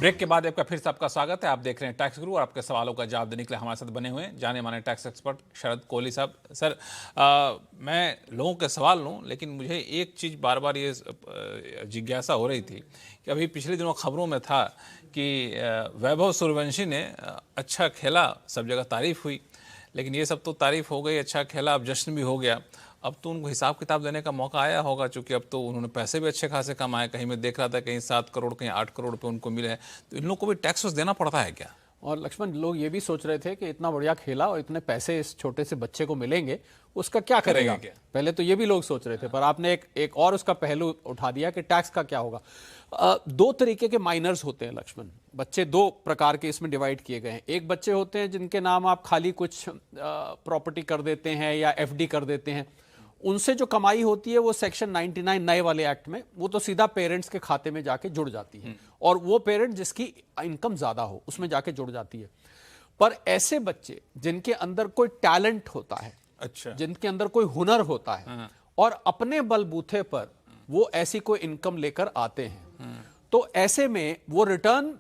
Break के बाद आपका फिर से आपका स्वागत है। आप देख रहे हैं टैक्स गुरु और आपके सवालों का जवाब देने के लिए हमारे साथ बने हुए हैं जाने माने टैक्स एक्सपर्ट शरद कोहली साहब। सर, मैं लोगों के सवाल लूं, लेकिन मुझे एक चीज़ बार बार ये जिज्ञासा हो रही थी कि अभी पिछले दिनों खबरों में था कि वैभव सूर्यवंशी ने अच्छा खेला, सब जगह तारीफ हुई, लेकिन ये सब तो तारीफ हो गई, अच्छा खेला, अब जश्न भी हो गया। अब तो उनको हिसाब किताब देने का मौका आया होगा, क्योंकि अब तो उन्होंने पैसे भी अच्छे खासे कमाए। कहीं मैं देख रहा था कहीं 7 करोड़ कहीं 8 करोड़ रुपए उनको मिले हैं, तो इन लोगों को भी टैक्स देना पड़ता है क्या? और लक्ष्मण, लोग ये भी सोच रहे थे कि इतना बढ़िया खेला और इतने पैसे इस छोटे से बच्चे को मिलेंगे, उसका क्या करेगा क्या? पहले तो ये भी लोग सोच रहे थे, पर आपने एक और उसका पहलू उठा दिया कि टैक्स का क्या होगा। दो तरीके के माइनर्स होते हैं लक्ष्मण। बच्चे दो प्रकार के इसमें डिवाइड किए गए हैं। एक बच्चे होते हैं जिनके नाम आप खाली कुछ प्रॉपर्टी कर देते हैं या एफडी कर देते हैं, उनसे जो कमाई होती है वो सेक्शन 99 नए वाले एक्ट में वो तो सीधा पेरेंट्स के खाते में जाके जुड़ जाती है, और वो पेरेंट जिसकी इनकम ज्यादा हो उसमें जाके जुड़ जाती है। पर ऐसे बच्चे जिनके अंदर कोई टैलेंट होता है, अच्छा, जिनके अंदर कोई हुनर होता है और अपने बलबूते पर वो ऐसी कोई इनकम लेकर आते हैं, तो ऐसे में वो रिटर्न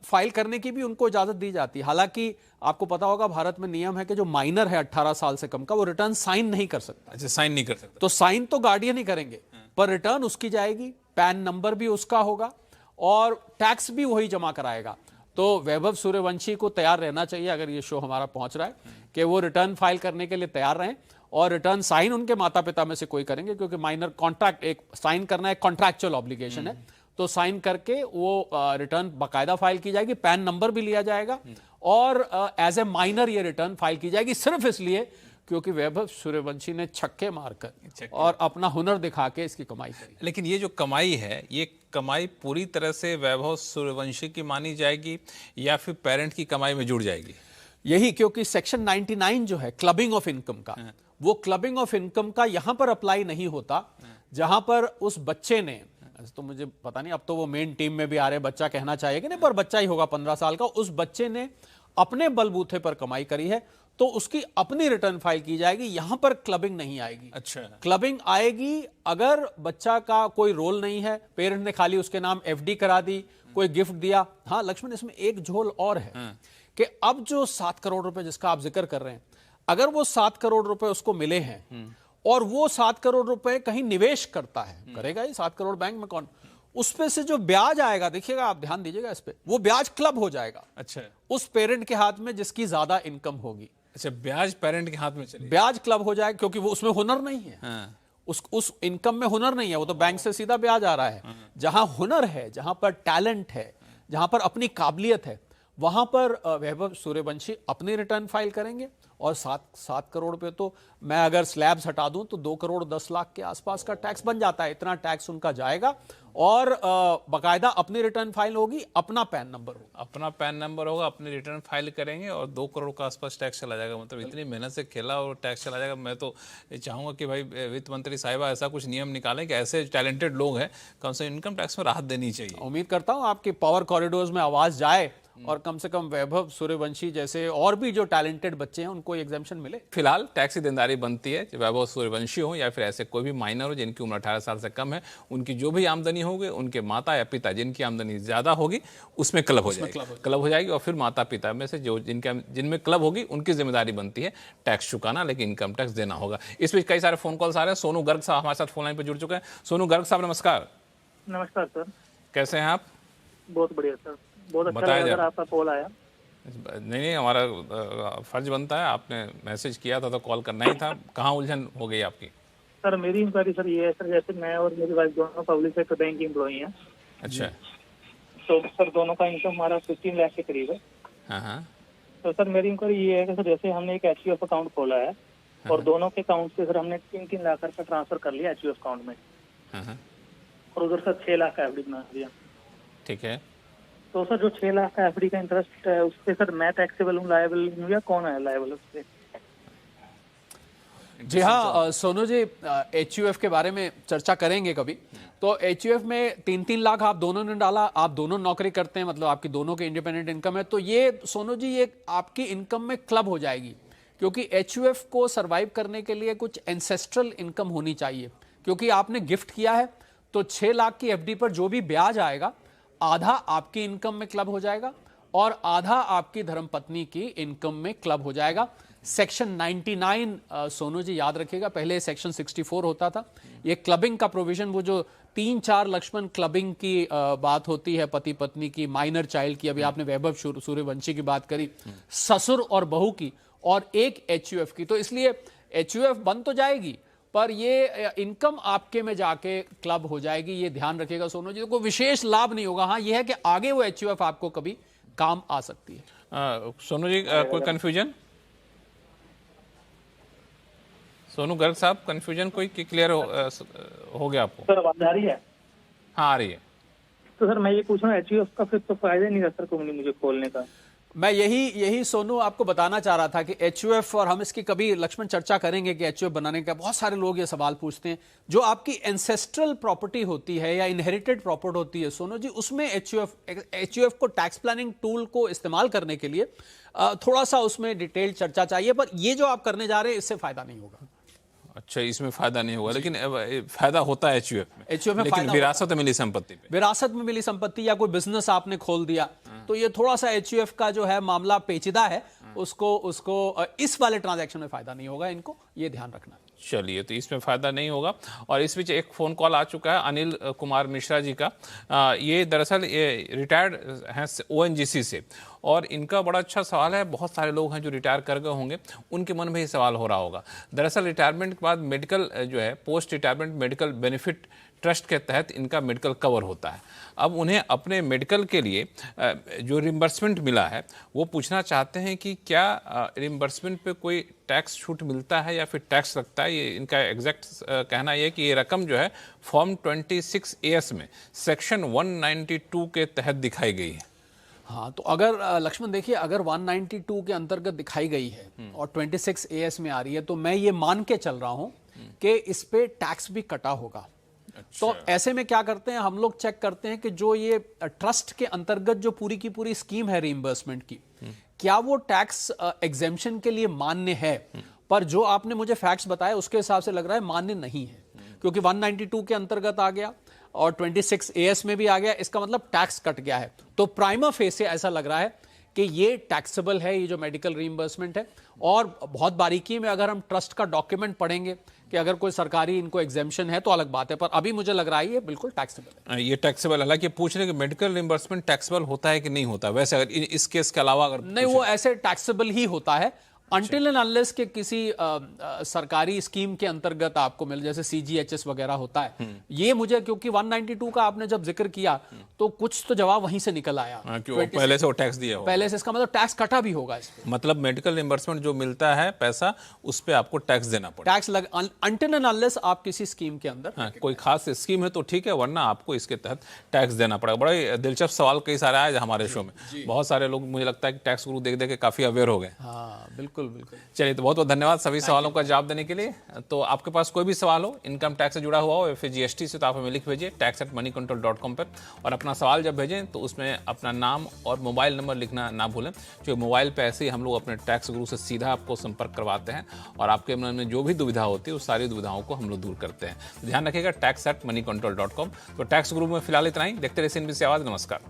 फाइल करने की भी उनको इजाजत दी जाती है। हालांकि आपको पता होगा भारत में नियम है कि जो माइनर है 18 साल से कम का, वो रिटर्न साइन नहीं कर सकता। अच्छा, साइन नहीं कर सकता। तो साइन तो गार्डियन ही करेंगे, पर रिटर्न उसकी जाएगी, पैन नंबर भी उसका होगा और टैक्स भी वही जमा कराएगा। तो वैभव सूर्यवंशी को तैयार रहना चाहिए, अगर ये शो हमारा पहुंच रहा है, कि वो रिटर्न फाइल करने के लिए तैयार रहें, और रिटर्न साइन उनके माता पिता में से कोई करेंगे, क्योंकि माइनर कॉन्ट्रैक्ट एक साइन करना एक कॉन्ट्रैक्चुअल ऑब्लिगेशन है। तो साइन करके वो रिटर्न बाकायदा फाइल की जाएगी, पैन नंबर भी लिया जाएगा, और एज ए माइनर ये रिटर्न फाइल की जाएगी, सिर्फ इसलिए क्योंकि वैभव सूर्यवंशी ने छक्के मारकर और अपना हुनर दिखा के इसकी कमाई करी। लेकिन ये जो कमाई है, ये कमाई पूरी तरह से वैभव सूर्यवंशी की मानी जाएगी या फिर पेरेंट की कमाई में जुड़ जाएगी? यही, क्योंकि सेक्शन 99 जो है क्लबिंग ऑफ इनकम का, वो क्लबिंग ऑफ इनकम का यहां पर अप्लाई नहीं होता जहां पर उस बच्चे ने, तो मुझे पता नहीं, अब तो वो मेन टीम में भी आ रहे, बच्चा कहना चाहिए कि नहीं, पर बच्चा ही होगा 15 साल का, उस बच्चे ने अपने बलबूते पर कमाई करी है, तो उसकी अपनी रिटर्न फाइल की जाएगी, यहां पर क्लबिंग नहीं आएगी। अच्छा, कि आएगी अगर बच्चा का कोई रोल नहीं है, पेरेंट ने खाली उसके नाम एफडी करा दी, कोई गिफ्ट दिया। हाँ लक्ष्मण, इसमें एक झोल और है कि अब जो 7 करोड़ रुपए जिसका आप जिक्र कर रहे हैं, अगर वो 7 करोड़ रुपए उसको मिले हैं और वो 7 करोड़ रुपए कहीं निवेश करता है, करेगा ही, 7 करोड़ बैंक में कौन, उस पे से जो ब्याज आएगा, देखिएगा आप ध्यान दीजिएगा इस पे, वो ब्याज क्लब हो जाएगा। अच्छा, उस पेरेंट के हाथ में जिसकी ज्यादा इनकम होगी। अच्छा, ब्याज पेरेंट के हाथ में चले, ब्याज क्लब हो जाएगा, क्योंकि वो उसमें हुनर नहीं है। उस इनकम में हुनर नहीं है, वो तो बैंक से सीधा ब्याज आ रहा है। जहां हुनर है, जहां पर टैलेंट है, जहां पर अपनी काबिलियत है, वहां पर वैभव सूर्यवंशी अपनी रिटर्न फाइल करेंगे, और 7 करोड़ पे तो मैं अगर स्लैब्स हटा दूं तो 2 करोड़ 10 लाख के आसपास का टैक्स बन जाता है। इतना टैक्स उनका जाएगा, और बाकायदा अपनी रिटर्न फाइल होगी, अपना पैन नंबर होगा, अपनी रिटर्न फाइल करेंगे, और 2 करोड़ का आसपास टैक्स चला जाएगा। मतलब इतनी मेहनत से खेला और टैक्स चला जाएगा। मैं तो चाहूंगा कि भाई वित्त मंत्री साहिबा ऐसा कुछ नियम निकालें कि ऐसे टैलेंटेड लोग हैं, कम से कम इनकम टैक्स में राहत देनी चाहिए। उम्मीद करता हूं आपके पावर कॉरिडोर्स में आवाज जाए, और कम से कम वैभव सूर्यवंशी जैसे और भी जो टैलेंटेड बच्चे हैं उनको एग्जेम्पशन मिले। फिलहाल टैक्स की देनदारी बनती है, वैभव सूर्यवंशी हो या फिर ऐसे कोई भी माइनर हो जिनकी उम्र 18 साल से कम है, उनकी जो भी आमदनी होगी, उनके माता या पिता जिनकी आमदनी ज्यादा होगी उसमें क्लब हो जाएगी, और फिर माता पिता में से जो जिनमें क्लब होगी उनकी जिम्मेदारी बनती है टैक्स चुकाना, लेकिन इनकम टैक्स देना होगा। इस बीच कई सारे फोन कॉल्स आ रहे हैं। सोनू गर्ग साहब हमारे साथ फोन लाइन पर जुड़ चुके हैं। सोनू गर्ग साहब, नमस्कार। नमस्कार सर, कैसे हैं आप? बहुत बढ़िया सर, बहुत अच्छा लगा सर आपका कॉल आया। नहीं, हमारा फर्ज बनता है, आपने मैसेज किया था तो कॉल करना ही था। कहाँ उलझन हो गई आपकी? सर मेरी इंक्वायरी सर ये है सर, जैसे मैं और मेरी वाइफ दोनों पब्लिक सेक्टर बैंक की एम्प्लॉई हैं। अच्छा, तो सर दोनों का इनकम हमारा 15 लाख के करीब है। हाँ। तो सर मेरी इंक्वायरी ये है कि सर जैसे हमने एक HUF अकाउंट खोला है, और दोनों के अकाउंट से सर हमने 3-3 लाख रुपये ट्रांसफर कर लिया HUF अकाउंट में, और उधर सर 6 लाख का एफडी बना दिया। ठीक है। तो सर जो 6 लाख का एफडी का इंटरेस्ट है, उस पर सर मैं टैक्सेबल हूँ, लायबल हूँ, या कौन है लायबल उस पर? जी हाँ सोनू जी, HUF के बारे में चर्चा करेंगे कभी। तो HUF में 3-3 लाख आप दोनों ने डाला, आप दोनों नौकरी करते हैं, मतलब आपकी दोनों के इंडिपेंडेंट इनकम है, तो ये सोनू जी ये आपकी इनकम में क्लब हो जाएगी, क्योंकि HUF को सरवाइव करने के लिए कुछ एंसेस्ट्रल इनकम होनी चाहिए, क्योंकि आपने गिफ्ट किया है। तो 6 लाख की एफडी पर जो भी ब्याज आएगा आधा आपकी इनकम में क्लब हो जाएगा और आधा आपकी धर्मपत्नी की इनकम में क्लब हो जाएगा। सेक्शन 99 सोनू जी याद रखिएगा, पहले सेक्शन 64 होता था। ये क्लबिंग का प्रोविजन, वो जो 3-4 लक्ष्मण क्लबिंग की बात होती है पति पत्नी की, माइनर चाइल्ड की, अभी आपने वैभव सूर्यवंशी की बात करी, ससुर और बहू की, और एक एचयूएफ की। तो इसलिए एचयूएफ बंद तो जाएगी पर ये इनकम आपके में जाके क्लब हो जाएगी, ये ध्यान रखिएगा सोनू जी। तो कोई विशेष लाभ नहीं होगा। हाँ, ये है कि आगे वो एचयूएफ आपको कभी काम आ सकती है। सोनू जी कोई कंफ्यूजन? सोनू गर्ग साहब, कंफ्यूजन कोई क्लियर हो गया आपको? सर आवाज आ रही है? हाँ आ रही है। तो सर मैं ये पूछ रहा हूँ, एचयूएफ का फिर तो फायदा नहीं रहता कंपनी मुझे खोलने का। मैं यही सोनू आपको बताना चाह रहा था कि एचयूएफ, और हम इसकी कभी लक्ष्मण चर्चा करेंगे कि एचयूएफ बनाने का बहुत सारे लोग ये सवाल पूछते हैं। जो आपकी एंसेस्ट्रल प्रॉपर्टी होती है या इनहेरिटेड प्रॉपर्टी होती है सोनू जी, उसमें एचयूएफ को टैक्स प्लानिंग टूल को इस्तेमाल करने के लिए थोड़ा सा उसमें डिटेल चर्चा चाहिए। पर ये जो आप करने जा रहे हैं इससे फायदा नहीं होगा। अच्छा, इसमें फायदा नहीं होगा, लेकिन फायदा होता है एचयूएफ में। एचयूएफ में लेकिन विरासत में मिली संपत्ति पे, विरासत में मिली संपत्ति या कोई बिजनेस आपने खोल दिया तो ये थोड़ा सा एचयूएफ का जो है मामला पेचीदा है, उसको इस वाले ट्रांजैक्शन में फायदा नहीं होगा, इनको ये ध्यान रखना। चलिए, तो इसमें फायदा नहीं होगा। और इस बीच एक फोन कॉल आ चुका है अनिल कुमार मिश्रा जी का। ये दरअसल ये रिटायर्ड हैं ओएनजीसी से, और इनका बड़ा अच्छा सवाल है। बहुत सारे लोग हैं जो रिटायर कर गए होंगे, उनके मन में ये सवाल हो रहा होगा। दरअसल रिटायरमेंट के बाद मेडिकल जो है, post retirement medical benefit trust के तहत इनका मेडिकल कवर होता है। अब उन्हें अपने मेडिकल के लिए जो रिम्बर्समेंट मिला है वो पूछना चाहते हैं कि क्या रिम्बर्समेंट पे कोई टैक्स छूट मिलता है या फिर टैक्स लगता है। ये इनका एग्जैक्ट कहना ये है कि ये रकम जो है फॉर्म 26AS में सेक्शन 192 के तहत दिखाई गई है। हाँ, तो अगर लक्ष्मण देखिए, अगर 192 के अंतर्गत दिखाई गई है और 26AS में आ रही है, तो मैं ये मान के चल रहा हूं कि इस पे टैक्स भी कटा होगा। अच्छा। तो ऐसे में क्या करते हैं हम लोग, चेक करते हैं कि जो ये ट्रस्ट के अंतर्गत जो पूरी की पूरी स्कीम है रीइंबर्समेंट की, क्या वो टैक्स एग्जेम्पशन के लिए मान्य है। पर जो आपने मुझे फैक्ट्स बताए उसके हिसाब से लग रहा है मान्य नहीं है, क्योंकि 192 के अंतर्गत आ गया और 26AS में भी आ गया, इसका मतलब टैक्स कट गया है। तो प्राइमा फेस से ऐसा लग रहा है कि ये टैक्सेबल है, ये जो मेडिकल रीइंबर्समेंट है। और बहुत बारीकी में अगर हम ट्रस्ट का डॉक्यूमेंट पढ़ेंगे कि अगर कोई सरकारी इनको एग्जेम्पशन है तो अलग बात है, पर अभी मुझे लग रहा है ये बिल्कुल टैक्सेबल है। ये टैक्सेबल, हालांकि पूछ रहे कि मेडिकल रिम्बर्समेंट टैक्सेबल होता है कि नहीं होता। वैसे अगर इस केस के अलावा अगर नहीं, वो ऐसे टैक्सेबल ही होता है अनटिल एंड अनलेस के किसी सरकारी स्कीम के अंतर्गत आपको मिले, जैसे CGHS वगैरह होता है। ये मुझे, क्योंकि 192 का आपने जब जिक्र किया तो कुछ तो जवाब वहीं से निकल आया। पहले से वो टैक्स दिया हो, पहले से, इसका मतलब टैक्स कटा भी होगा इस पे। मतलब मेडिकल रिम्बर्समेंट जो मिलता है पैसा, उस पे आपको टैक्स देना पड़ेगा। टैक्स लग अनटिल एंड अनलेस आप किसी स्कीम के अंदर। हाँ, कोई खास स्कीम है तो ठीक है, वरना आपको इसके तहत टैक्स देना पड़ेगा। बड़ा ही दिलचस्प सवाल कई सारे आए हमारे शो में। बहुत सारे लोग, मुझे लगता है कि टैक्स गुरु देख देख के काफी अवेयर हो गए। हाँ, बिल्कुल बिल्कुल। चलिए, तो बहुत बहुत धन्यवाद सभी सवालों का जवाब देने के लिए। तो आपके पास कोई भी सवाल हो, इनकम टैक्स से जुड़ा हुआ हो या फिर GST से, तो आप हमें लिख भेजिए tax@moneycontrol.com पर। और अपना सवाल जब भेजें तो उसमें अपना नाम और मोबाइल नंबर लिखना ना भूलें, जो मोबाइल पे ऐसे ही हम लोग अपने टैक्स गुरु से सीधा आपको संपर्क करवाते हैं और आपके मन में जो भी दुविधा होती है उस सारी दुविधाओं को हम लोग दूर करते हैं। ध्यान रखिएगा tax@moneycontrol.com। तो टैक्स गुरु में फिलहाल इतना ही। देखते रहिए CNBC आवाज। नमस्कार।